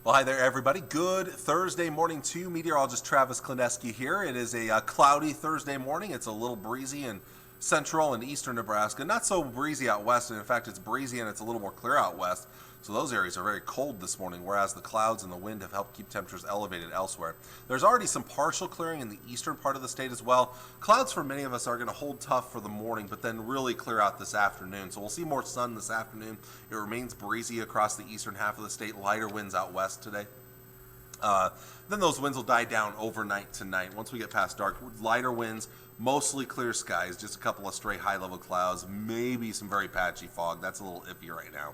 Well, hi there, everybody. Good Thursday morning to you. Meteorologist Travis Klineski here. It is a cloudy Thursday morning. It's a little breezy in central and eastern Nebraska. Not so breezy out west, and in fact, it's breezy and it's a little more clear out west. So those areas are very cold this morning, whereas the clouds and the wind have helped keep temperatures elevated elsewhere. There's already some partial clearing in the eastern part of the state as well. Clouds for many of us are going to hold tough for the morning, but then really clear out this afternoon. So we'll see more sun this afternoon. It remains breezy across the eastern half of the state, lighter winds out west today. Then those winds will die down overnight tonight. Once we get past dark, lighter winds, mostly clear skies, just a couple of stray high-level clouds, maybe some very patchy fog. That's a little iffy right now.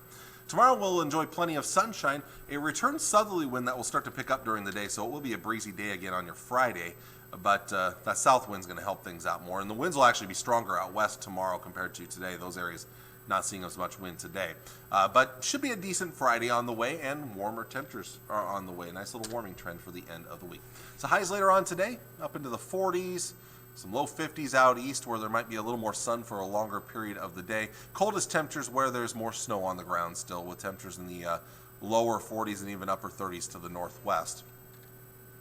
Tomorrow we'll enjoy plenty of sunshine, a return southerly wind that will start to pick up during the day, so it will be a breezy day again on your Friday, but that south wind's going to help things out more, and the winds will actually be stronger out west tomorrow compared to today. Those areas not seeing as much wind today, but should be a decent Friday on the way, and warmer temperatures are on the way. Nice little warming trend for the end of the week. So highs later on today, up into the 40s, some low 50s out east where there might be a little more sun for a longer period of the day. Coldest temperatures where there's more snow on the ground still, with temperatures in the lower 40s and even upper 30s to the northwest.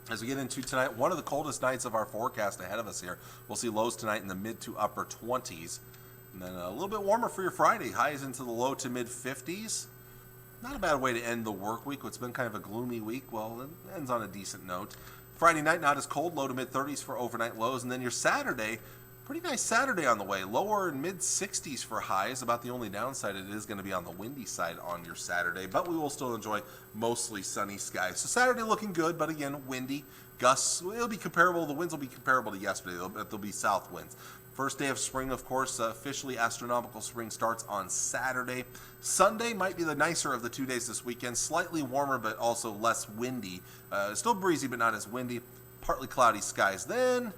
As we get into tonight, one of the coldest nights of our forecast ahead of us here. We'll see lows tonight in the mid to upper 20s. And then a little bit warmer for your Friday. Highs into the low to mid 50s. Not a bad way to end the work week. What's been kind of a gloomy week, well, it ends on a decent note. Friday night, not as cold, low to mid 30s for overnight lows. And then your Saturday, pretty nice Saturday on the way. Lower and mid 60s for highs. About the only downside, it is going to be on the windy side on your Saturday. But we will still enjoy mostly sunny skies. So Saturday looking good, but again, windy. Gusts, it'll be comparable. The winds will be comparable to yesterday. There'll be south winds. First day of spring, of course, officially astronomical spring starts on Saturday. Sunday might be the nicer of the 2 days this weekend. Slightly warmer, but also less windy. Still breezy, but not as windy. Partly cloudy skies. Then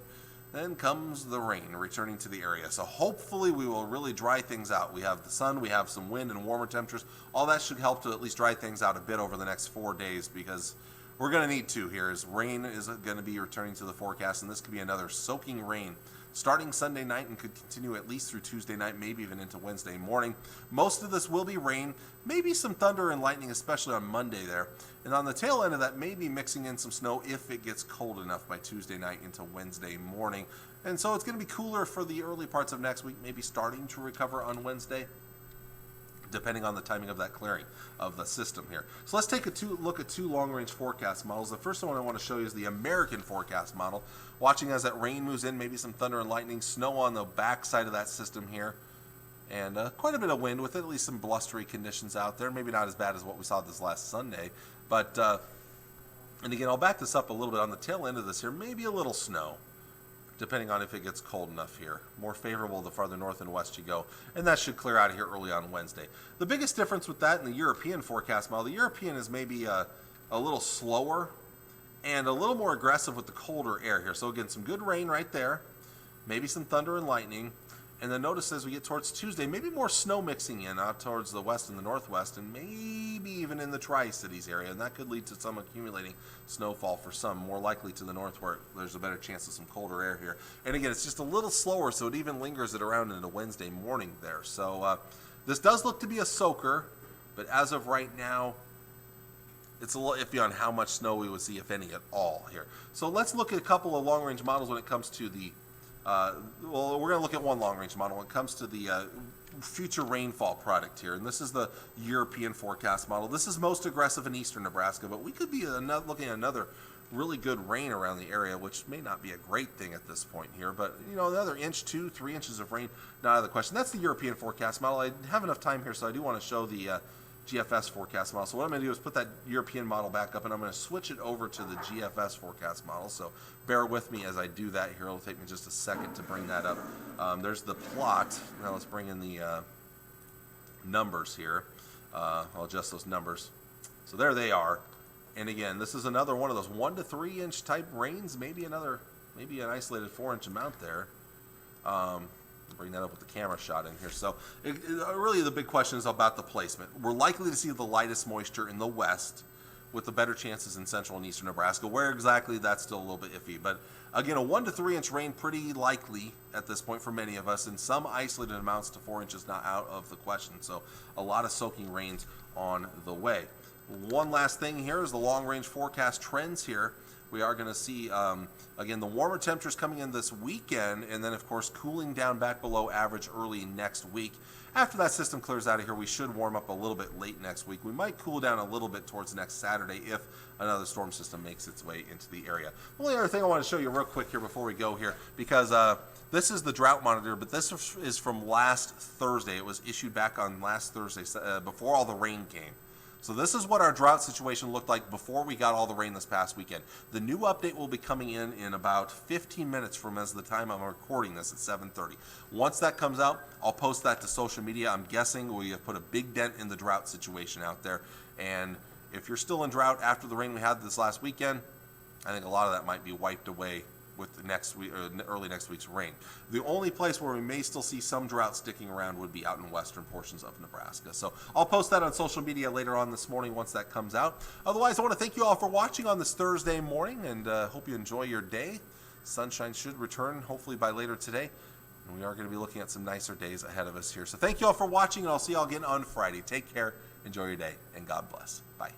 comes the rain returning to the area. So hopefully we will really dry things out. We have the sun, we have some wind and warmer temperatures. All that should help to at least dry things out a bit over the next 4 days, because we're going to need to here, as rain is going to be returning to the forecast, and this could be another soaking rain starting Sunday night and could continue at least through Tuesday night, maybe even into Wednesday morning. Most of this will be rain, maybe some thunder and lightning, especially on Monday there. And on the tail end of that, maybe mixing in some snow if it gets cold enough by Tuesday night into Wednesday morning. And so it's going to be cooler for the early parts of next week, maybe starting to recover on Wednesday, depending on the timing of that clearing of the system here. So let's take a look at two long-range forecast models. The first one I want to show you is the American forecast model. Watching as that rain moves in, maybe some thunder and lightning, snow on the back side of that system here, and quite a bit of wind with it, at least some blustery conditions out there. Maybe not as bad as what we saw this last Sunday, but, and again, I'll back this up a little bit. On the tail end of this here, maybe a little snow, depending on if it gets cold enough here. More favorable the farther north and west you go, and that should clear out of here early on Wednesday. The biggest difference with that and the European forecast model, the European is maybe a little slower and a little more aggressive with the colder air here. So again, some good rain right there, maybe some thunder and lightning, and then notice as we get towards Tuesday, maybe more snow mixing in out towards the west and the northwest, and maybe even in the Tri-Cities area, and that could lead to some accumulating snowfall for some, more likely to the north where there's a better chance of some colder air here. And again, it's just a little slower, so it even lingers it around into Wednesday morning there. So this does look to be a soaker, but as of right now, it's a little iffy on how much snow we would see, if any at all here. So let's look at a couple of long-range models when it comes to the well, we're going to look at one long-range model when it comes to the future rainfall product here, and this is the European forecast model. This is most aggressive in eastern Nebraska, but we could be looking at another really good rain around the area, which may not be a great thing at this point here, but you know, another inch, 2-3 inches of rain, not out of the question. That's the European forecast model. I have enough time here, so I do want to show the GFS forecast model. So what I'm going to do is put that European model back up, and I'm going to switch it over to the GFS forecast model. So bear with me as I do that here. It'll take me just a second to bring that up. There's the plot. Now let's bring in the numbers here. I'll adjust those numbers. So there they are. And again, this is another one of those 1 to 3 inch type rains. Maybe an isolated 4-inch amount there. Bring that up with the camera shot in here. So really the big question is about the placement. We're likely to see the lightest moisture in the west, with the better chances in central and eastern Nebraska. Where exactly, that's still a little bit iffy. But again, a 1 to 3 inch rain pretty likely at this point for many of us, and some isolated amounts to 4 inches not out of the question. So a lot of soaking rains on the way. One last thing here is the long-range forecast trends here. We are going to see, again, the warmer temperatures coming in this weekend, and then, of course, cooling down back below average early next week. After that system clears out of here, we should warm up a little bit late next week. We might cool down a little bit towards next Saturday if another storm system makes its way into the area. The only other thing I want to show you real quick here before we go here, because this is the drought monitor, but this is from last Thursday. It was issued back on last Thursday, before all the rain came. So this is what our drought situation looked like before we got all the rain this past weekend. The new update will be coming in about 15 minutes from as the time I'm recording this at 7:30. Once that comes out, I'll post that to social media. I'm guessing we have put a big dent in the drought situation out there. And if you're still in drought after the rain we had this last weekend, I think a lot of that might be wiped away with the next week, early next week's rain. The only place where we may still see some drought sticking around would be out in western portions of Nebraska. So I'll post that on social media later on this morning once that comes out. Otherwise, I want to thank you all for watching on this Thursday morning, and hope you enjoy your day. Sunshine should return hopefully by later today, and we are going to be looking at some nicer days ahead of us here. So thank you all for watching, and I'll see you all again on Friday. Take care, enjoy your day, and God bless. Bye.